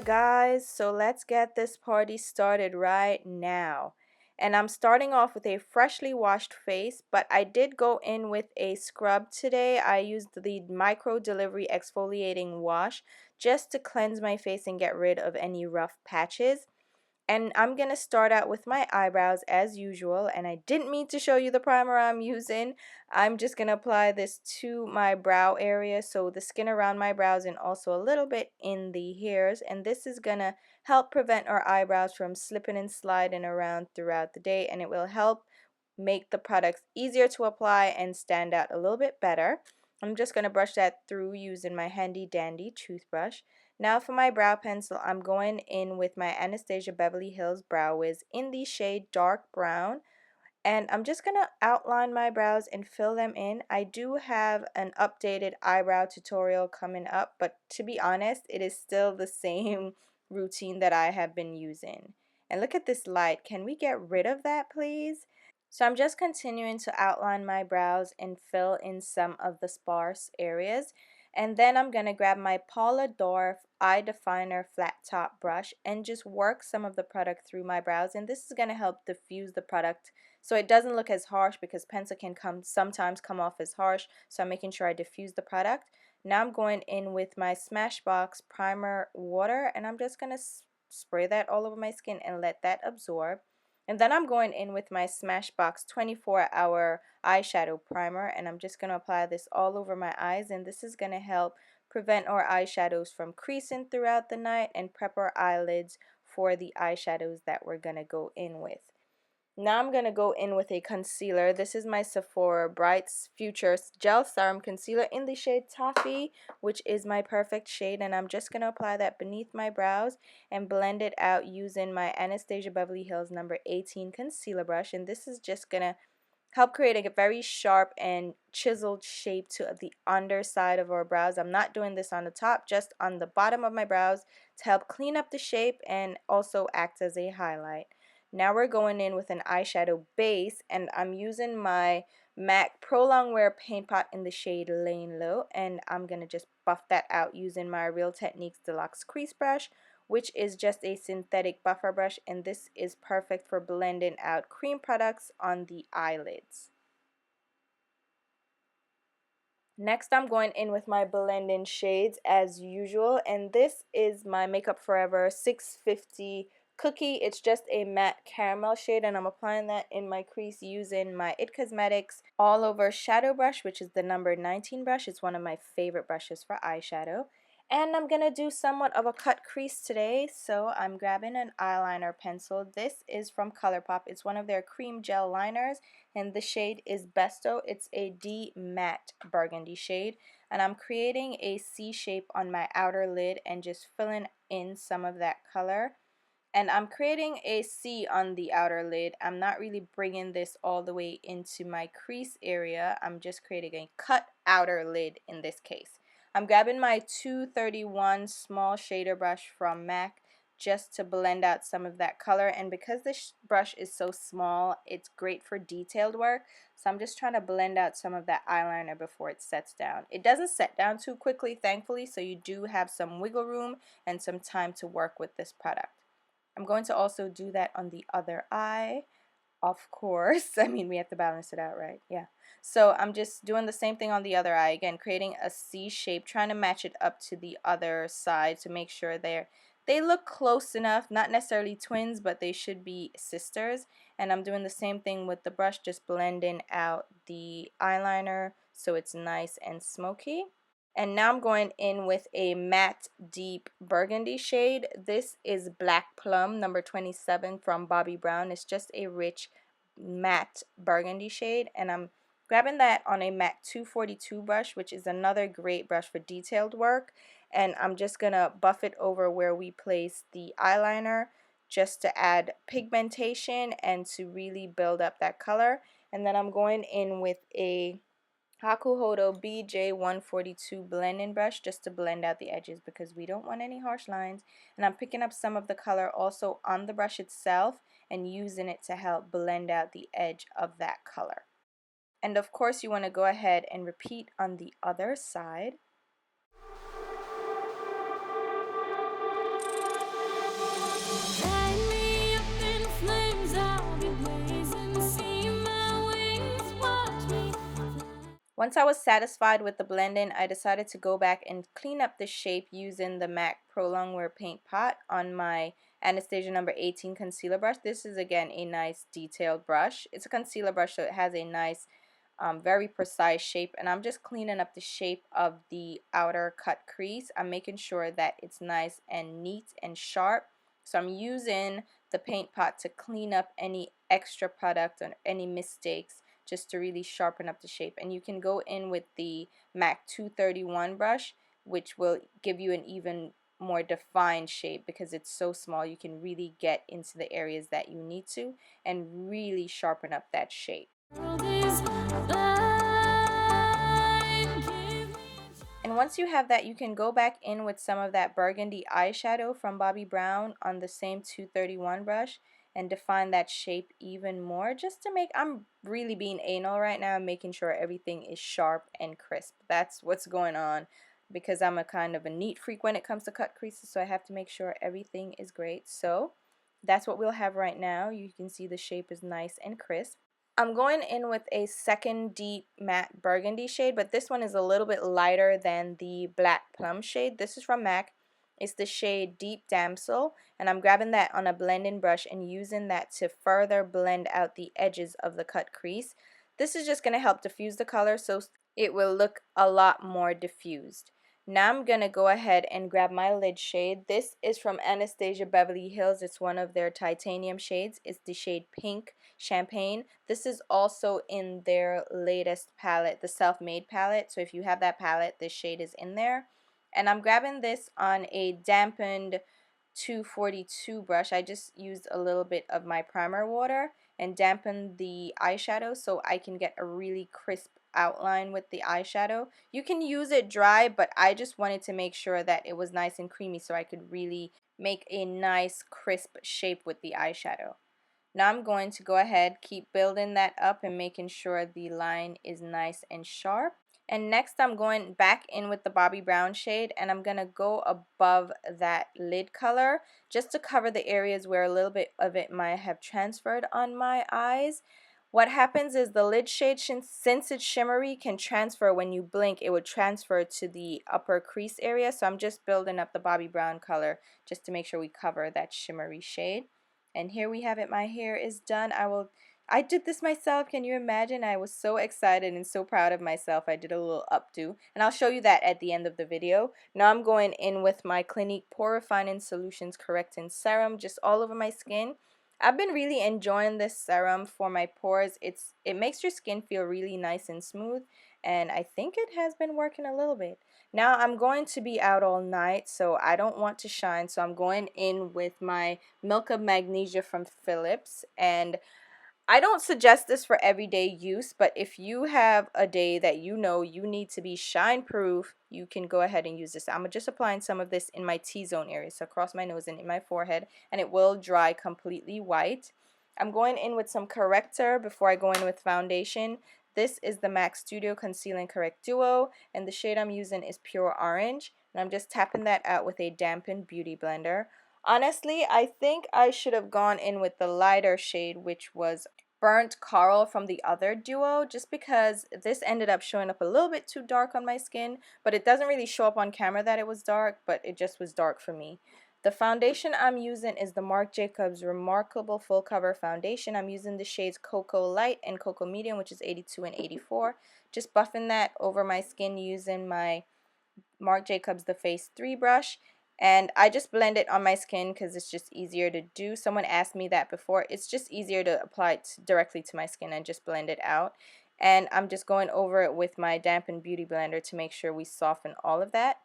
guys, so let's get this party started right now. And I'm starting off with a freshly washed face, but I did go in with a scrub today. I used the micro delivery exfoliating wash just to cleanse my face and get rid of any rough patches. And I'm going to start out with my eyebrows as usual, and I didn't mean to show you the primer I'm using. I'm just going to apply this to my brow area, so the skin around my brows and also a little bit in the hairs, and this is going to help prevent our eyebrows from slipping and sliding around throughout the day, and it will help make the products easier to apply and stand out a little bit better. I'm just going to brush that through using my handy dandy toothbrush. Now for my brow pencil, I'm going in with my Anastasia Beverly Hills Brow Wiz in the shade Dark Brown. And I'm just going to outline my brows and fill them in. I do have an updated eyebrow tutorial coming up, but to be honest, it is still the same routine that I have been using. And look at this light. Can we get rid of that, please? So I'm just continuing to outline my brows and fill in some of the sparse areas. And then I'm going to grab my Paula Eye Definer Flat Top Brush and just work some of the product through my brows. And this is going to help diffuse the product so it doesn't look as harsh, because pencil can sometimes come off as harsh. So I'm making sure I diffuse the product. Now I'm going in with my Smashbox Primer Water, and I'm just going to spray that all over my skin and let that absorb. And then I'm going in with my Smashbox 24-hour eyeshadow primer, and I'm just going to apply this all over my eyes, and this is going to help prevent our eyeshadows from creasing throughout the night and prep our eyelids for the eyeshadows that we're going to go in with. Now I'm going to go in with a concealer. This is my Sephora Bright's Future Gel Serum Concealer in the shade Toffee, which is my perfect shade. And I'm just going to apply that beneath my brows and blend it out using my Anastasia Beverly Hills number 18 concealer brush. And this is just going to help create a very sharp and chiseled shape to the underside of our brows. I'm not doing this on the top, just on the bottom of my brows to help clean up the shape and also act as a highlight. Now we're going in with an eyeshadow base, and I'm using my MAC Pro Longwear Paint Pot in the shade Lane Low, and I'm going to just buff that out using my Real Techniques Deluxe Crease Brush, which is just a synthetic buffer brush, and this is perfect for blending out cream products on the eyelids. Next, I'm going in with my blending shades as usual, and this is my Makeup Forever 650 Cookie. It's just a matte caramel shade, and I'm applying that in my crease using my IT Cosmetics All Over Shadow Brush, which is the number 19 brush. It's one of my favorite brushes for eyeshadow. And I'm going to do somewhat of a cut crease today, so I'm grabbing an eyeliner pencil. This is from ColourPop. It's one of their cream gel liners, and the shade is Besto. It's a D matte burgundy shade, and I'm creating a C shape on my outer lid and just filling in some of that color. And I'm creating a C on the outer lid. I'm not really bringing this all the way into my crease area. I'm just creating a cut outer lid in this case. I'm grabbing my 231 small shader brush from MAC just to blend out some of that color, and because this brush is so small, it's great for detailed work, so I'm just trying to blend out some of that eyeliner before it sets down. It doesn't set down too quickly, thankfully, so you do have some wiggle room and some time to work with this product. I'm going to also do that on the other eye, of course. I mean, we have to balance it out, right? Yeah. So I'm just doing the same thing on the other eye, again creating a C shape, trying to match it up to the other side to make sure they look close enough, not necessarily twins, but they should be sisters. And I'm doing the same thing with the brush, just blending out the eyeliner so it's nice and smoky. And now I'm going in with a matte deep burgundy shade. This is Black Plum number 27 from Bobbi Brown. It's just a rich matte burgundy shade, and I'm grabbing that on a MAC 242 brush, which is another great brush for detailed work, and I'm just gonna buff it over where we place the eyeliner just to add pigmentation and to really build up that color. And then I'm going in with a Hakuhodo BJ142 blending brush just to blend out the edges because we don't want any harsh lines. And I'm picking up some of the color also on the brush itself and using it to help blend out the edge of that color. And of course you want to go ahead and repeat on the other side. Once I was satisfied with the blending, I decided to go back and clean up the shape using the MAC Pro Longwear Paint Pot on my Anastasia number 18 concealer brush. This is again a nice detailed brush. It's a concealer brush, so it has a nice very precise shape, and I'm just cleaning up the shape of the outer cut crease. I'm making sure that it's nice and neat and sharp. So I'm using the paint pot to clean up any extra product or any mistakes, just to really sharpen up the shape. And you can go in with the MAC 231 brush, which will give you an even more defined shape because it's so small. You can really get into the areas that you need to and really sharpen up that shape. And once you have that, you can go back in with some of that burgundy eyeshadow from Bobbi Brown on the same 231 brush and define that shape even more, just to make, I'm really being anal right now, making sure everything is sharp and crisp. That's what's going on, because I'm a kind of a neat freak when it comes to cut creases, so I have to make sure everything is great. So that's what we'll have right now. You can see the shape is nice and crisp. I'm going in with a second deep matte burgundy shade, but this one is a little bit lighter than the black plum shade. This is from MAC. It's the shade Deep Damsel, and I'm grabbing that on a blending brush and using that to further blend out the edges of the cut crease. This is just going to help diffuse the color so it will look a lot more diffused. Now I'm going to go ahead and grab my lid shade. This is from Anastasia Beverly Hills. It's one of their titanium shades. It's the shade Pink Champagne. This is also in their latest palette, the Self-Made palette. So if you have that palette, this shade is in there. And I'm grabbing this on a dampened 242 brush. I just used a little bit of my primer water and dampened the eyeshadow so I can get a really crisp outline with the eyeshadow. You can use it dry, but I just wanted to make sure that it was nice and creamy so I could really make a nice crisp shape with the eyeshadow. Now I'm going to go ahead, keep building that up and making sure the line is nice and sharp. And next I'm going back in with the Bobbi Brown shade, and I'm going to go above that lid color just to cover the areas where a little bit of it might have transferred on my eyes. What happens is the lid shade, since it's shimmery, can transfer when you blink. It would transfer to the upper crease area, so I'm just building up the Bobbi Brown color just to make sure we cover that shimmery shade. And here we have it. My hair is done. I did this myself. Can you imagine? I was so excited and so proud of myself. I did a little updo, and I'll show you that at the end of the video. Now I'm going in with my Clinique Pore Refining Solutions Correcting Serum just all over my skin. I've been really enjoying this serum for my pores. It makes your skin feel really nice and smooth, and I think it has been working a little bit. Now I'm going to be out all night, so I don't want to shine, so I'm going in with my Milk of Magnesia from Philips, and I don't suggest this for everyday use, but if you have a day that you know you need to be shine proof, you can go ahead and use this. I'm just applying some of this in my T-zone area, so across my nose and in my forehead, and it will dry completely white. I'm going in with some corrector before I go in with foundation. This is the MAC Studio Conceal and Correct Duo, and the shade I'm using is Pure Orange, and I'm just tapping that out with a dampened beauty blender. Honestly, I think I should have gone in with the lighter shade, which was Burnt Coral from the other duo, just because this ended up showing up a little bit too dark on my skin, but it doesn't really show up on camera that it was dark, but it just was dark for me. The foundation I'm using is the Marc Jacobs Remarkable Full Cover Foundation. I'm using the shades Cocoa Light and Cocoa Medium, which is 82 and 84. Just buffing that over my skin using my Marc Jacobs The Face 3 brush, and I just blend it on my skin because it's just easier to do. Someone asked me that before. It's just easier to apply it directly to my skin and just blend it out. And I'm just going over it with my dampened beauty blender to make sure we soften all of that.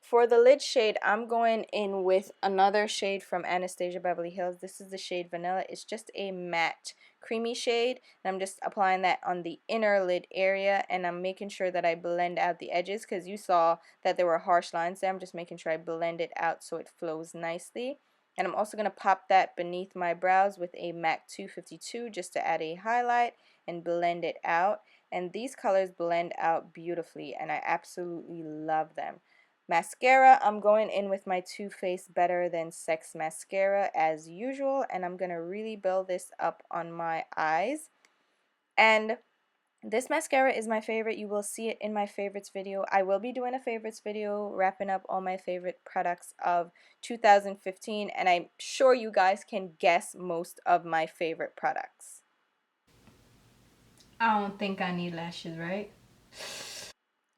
For the lid shade, I'm going in with another shade from Anastasia Beverly Hills. This is the shade Vanilla. It's just a matte creamy shade, and I'm just applying that on the inner lid area, and I'm making sure that I blend out the edges because you saw that there were harsh lines there. I'm just making sure I blend it out so it flows nicely. And I'm also going to pop that beneath my brows with a MAC 252 just to add a highlight and blend it out. And these colors blend out beautifully, and I absolutely love them. Mascara, I'm going in with my Too Faced Better Than Sex mascara as usual, and I'm going to really build this up on my eyes. And This mascara is my favorite. You will see it in my favorites video. I will be doing a favorites video wrapping up all my favorite products of 2015, and I'm sure you guys can guess most of my favorite products. I don't think I need lashes, right?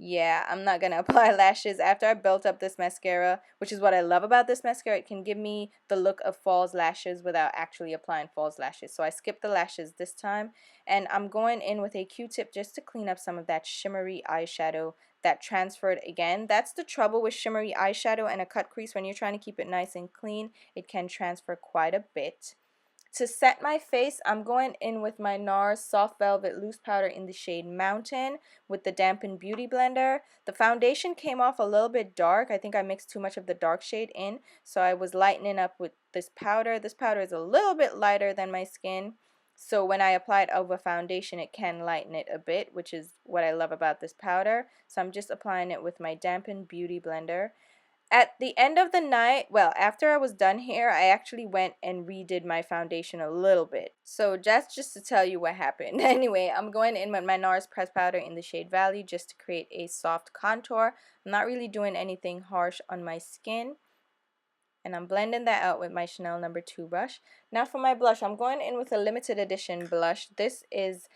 Yeah, I'm not gonna apply lashes after I built up this mascara, which is what I love about this mascara. It can give me the look of false lashes without actually applying false lashes. So I skipped the lashes this time, and I'm going in with a Q-tip just to clean up some of that shimmery eyeshadow that transferred again. That's the trouble with shimmery eyeshadow and a cut crease. When you're trying to keep it nice and clean, it can transfer quite a bit. To set my face, I'm going in with my NARS Soft Velvet Loose Powder in the shade Mountain with the Dampen Beauty Blender. The foundation came off a little bit dark. I think I mixed too much of the dark shade in, so I was lightening up with this powder. This powder is a little bit lighter than my skin, so when I apply it over foundation, it can lighten it a bit, which is what I love about this powder. So I'm just applying it with my Dampen Beauty Blender. At the end of the night, well, after I was done here, I actually went and redid my foundation a little bit. So just to tell you what happened. Anyway, I'm going in with my NARS pressed powder in the shade Valley just to create a soft contour. I'm not really doing anything harsh on my skin. And I'm blending that out with my Chanel No. 2 brush. Now for my blush, I'm going in with a limited edition blush. This is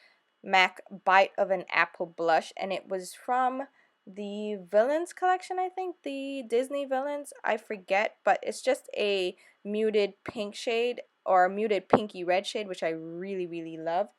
MAC Bite of an Apple blush, and it was from the Villains collection, I think, the Disney Villains, I forget, but it's just a muted pink shade, or a muted pinky red shade, which I really, really love.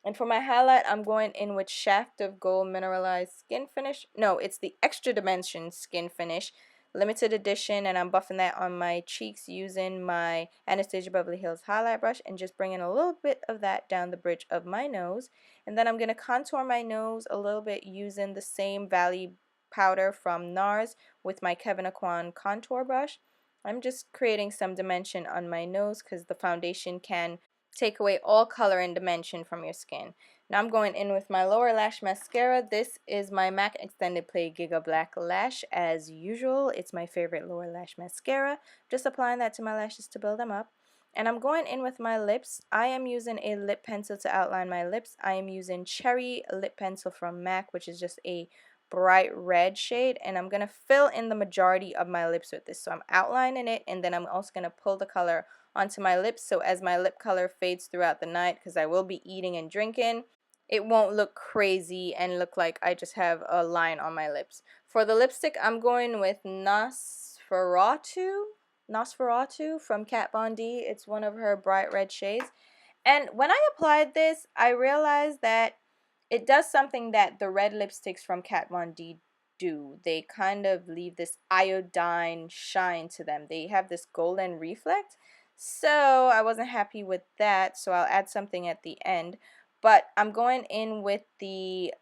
And for my highlight, I'm going in with Shaft of Gold Mineralized Skin Finish. No, it's the Extra Dimension Skin Finish, limited edition, and I'm buffing that on my cheeks using my Anastasia Beverly Hills highlight brush and just bringing a little bit of that down the bridge of my nose. And then I'm going to contour my nose a little bit using the same Valley powder from NARS with my Kevyn Aucoin contour brush. I'm just creating some dimension on my nose because the foundation can take away all color and dimension from your skin. Now I'm going in with my lower lash mascara. This is my MAC Extended Play Giga Black Lash. As usual, it's my favorite lower lash mascara. Just applying that to my lashes to build them up. And I'm going in with my lips. I am using a lip pencil to outline my lips. I am using Cherry Lip Pencil from MAC, which is just a bright red shade, and I'm going to fill in the majority of my lips with this. So I'm outlining it, and then I'm also going to pull the color onto my lips, so as my lip color fades throughout the night, because I will be eating and drinking, it won't look crazy and look like I just have a line on my lips. For the lipstick, I'm going with Nosferatu from Kat Von D. It's one of her bright red shades. And when I applied this, I realized that it does something that the red lipsticks from Kat Von D do. They kind of leave this iodine shine to them. They have this golden reflect. So I wasn't happy with that, so I'll add something at the end. But I'm going in with the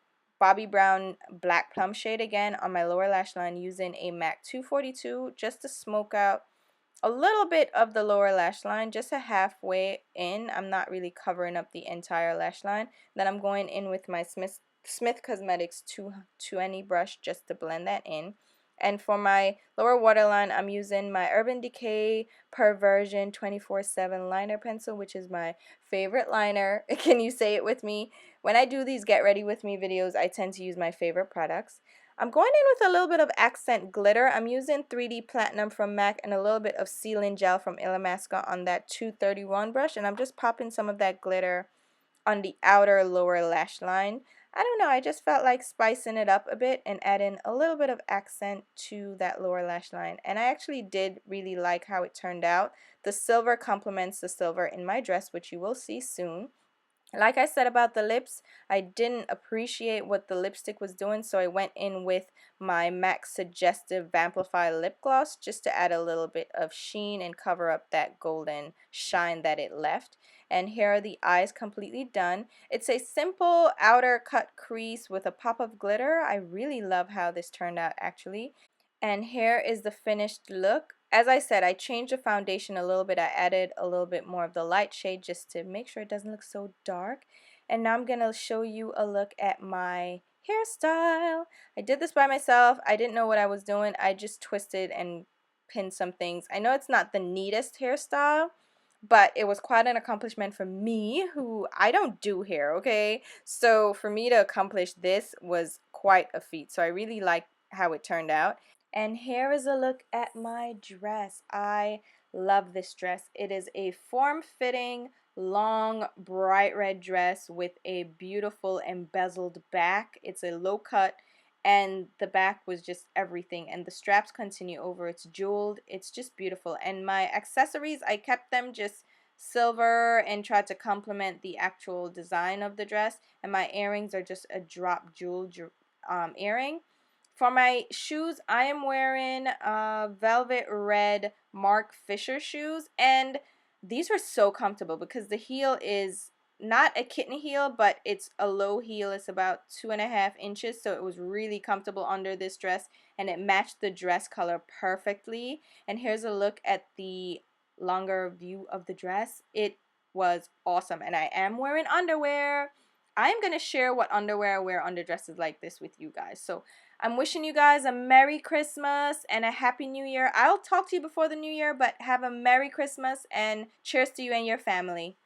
Bobbi Brown Black Plum shade again on my lower lash line using a MAC 242 just to smoke out a little bit of the lower lash line, just a halfway in. I'm not really covering up the entire lash line. Then I'm going in with my Smith Cosmetics 220 brush just to blend that in. And for my lower waterline, I'm using my Urban Decay Perversion 24/7 liner pencil, which is my favorite liner. Can you say it with me? When I do these Get Ready With Me videos, I tend to use my favorite products. I'm going in with a little bit of accent glitter. I'm using 3D Platinum from MAC and a little bit of sealing gel from Illamasqua on that 231 brush, and I'm just popping some of that glitter on the outer lower lash line. I don't know, I just felt like spicing it up a bit and adding a little bit of accent to that lower lash line, and I actually did really like how it turned out. The silver complements the silver in my dress, which you will see soon. Like I said about the lips, I didn't appreciate what the lipstick was doing, so I went in with my MAC Suggestive Vampify Lip Gloss just to add a little bit of sheen and cover up that golden shine that it left. And here are the eyes completely done. It's a simple outer cut crease with a pop of glitter. I really love how this turned out actually. And here is the finished look. As I said, I changed the foundation a little bit. I added a little bit more of the light shade just to make sure it doesn't look so dark. And now I'm going to show you a look at my hairstyle. I did this by myself. I didn't know what I was doing. I just twisted and pinned some things. I know it's not the neatest hairstyle, but it was quite an accomplishment for me, who I don't do hair, okay? So for me to accomplish this was quite a feat. So I really like how it turned out. And here is a look at my dress. I love this dress. It is a form-fitting, long, bright red dress with a beautiful embezzled back. It's a low cut, and the back was just everything, and the straps continue over. It's jeweled. It's just beautiful. And my accessories, I kept them just silver and tried to complement the actual design of the dress, and my earrings are just a drop jewel earring. For my shoes, I am wearing velvet red Marc Fisher shoes, and these were so comfortable because the heel is not a kitten heel, but it's a low heel. It's about 2.5 inches, so it was really comfortable under this dress, and it matched the dress color perfectly. And here's a look at the longer view of the dress. It was awesome, and I am wearing underwear. I'm going to share what underwear I wear under dresses like this with you guys. So I'm wishing you guys a Merry Christmas and a Happy New Year. I'll talk to you before the New Year, but have a Merry Christmas and cheers to you and your family.